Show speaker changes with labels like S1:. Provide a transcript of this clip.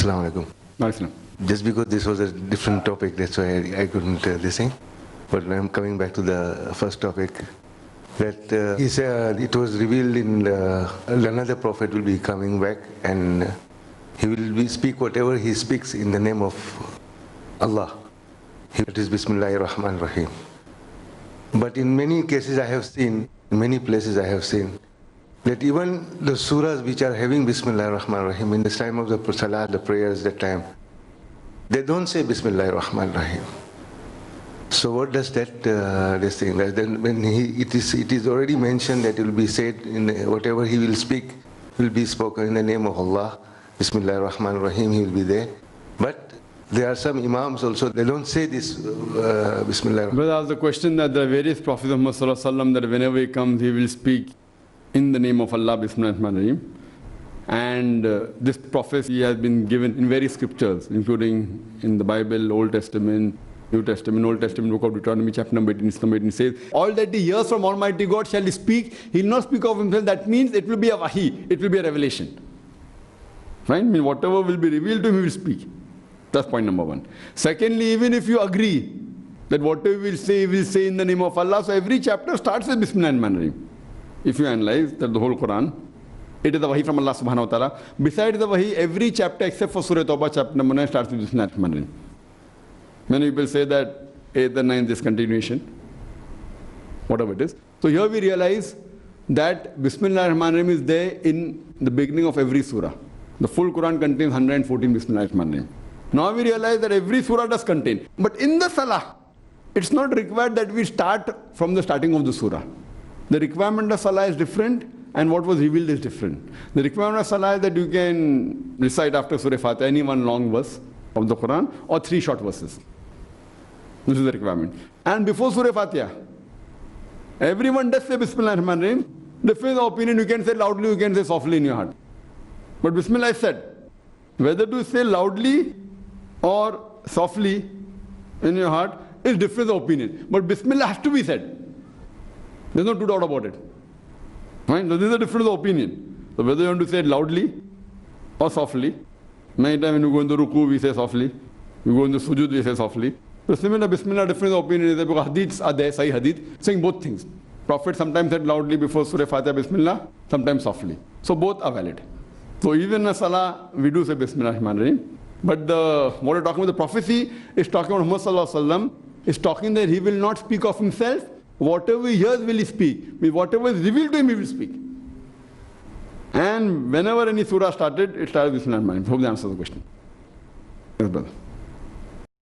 S1: Assalamu alaikum.
S2: Assalam.
S1: Just because this was a different topic, that's why I couldn't this thing. But I'm coming back to the first topic. That he said it was revealed in another prophet will be coming back, and he will speak whatever he speaks in the name of Allah. It is Bismillahir Rahmanir Rahim. But in many cases I have seen, in many places I have seen, that even the surahs which are having Bismillahir Rahmanir Rahim, in the time of the salah, the prayers, that time, they don't say Bismillahir Rahmanir Rahim. So what does that this thing? Then when it is already mentioned that it will be said in whatever he will speak will be spoken in the name of Allah. Bismillahir Rahmanir Rahim. He will be there. But there are some imams also, they don't say this Bismillah.
S2: But asked the question that there are various prophets of Muhammad that whenever he comes, he will speak in the name of Allah, Bismillahir Rahmanir Rahim. And this prophecy has been given in various scriptures, including in the Bible, Old Testament, New Testament, Old Testament, Book of Deuteronomy, chapter number 18, Islam 18 says, all that he hears from Almighty God shall he speak. He will not speak of himself. That means it will be a wahi, it will be a revelation. Right? I mean, whatever will be revealed to him, he will speak. That's point number one. Secondly, even if you agree that whatever he will say in the name of Allah, so every chapter starts with Bismillahir Rahmanir Rahim. If you analyze that the whole Quran, it is the wahi from Allah subhanahu wa ta'ala. Besides the wahi, every chapter except for Surah Tawbah, chapter number 9 starts with Bismillahir Rahmanir Rahim. Many people say that 8th and 9th is continuation, whatever it is. So here we realize that Bismillahir Rahmanir Rahim is there in the beginning of every surah. The full Quran contains 114 Bismillahir Rahmanir Rahim. Now we realize that every surah does contain. But in the salah, it's not required that we start from the starting of the surah. The requirement of salah is different, and what was revealed is different. The requirement of salah is that you can recite after Surah Fatiha any one long verse of the Quran or 3 short verses. This is the requirement. And before Surah Fatiha, everyone does say Bismillahir Rahmanir Rahim. Different opinion, you can say loudly, you can say softly in your heart. But Bismillah is said. Whether to say loudly or softly in your heart is different opinion. But Bismillah has to be said. There's no two doubt about it. Right? So this is a difference of opinion. So whether you want to say it loudly or softly, many times when you go into ruku, we say softly. We go into sujood, we say softly. So similar Bismillah, difference of opinion is there because hadiths are there, Sahih hadith, saying both things. Prophet sometimes said loudly before Surah Fatiha Bismillah, sometimes softly. So both are valid. So even in a salah, we do say Bismillahir Rahmanir Rahim. But what we're talking about, the prophecy is talking about Muhammad Sallallahu Alaihi Wasallam, is talking that he will not speak of himself. Whatever he hears will he speak. Whatever is revealed to him, he will speak. And whenever any surah started, it started with Bismillahir Rahmanir Rahim. Hope that answers the question. Yes, brother.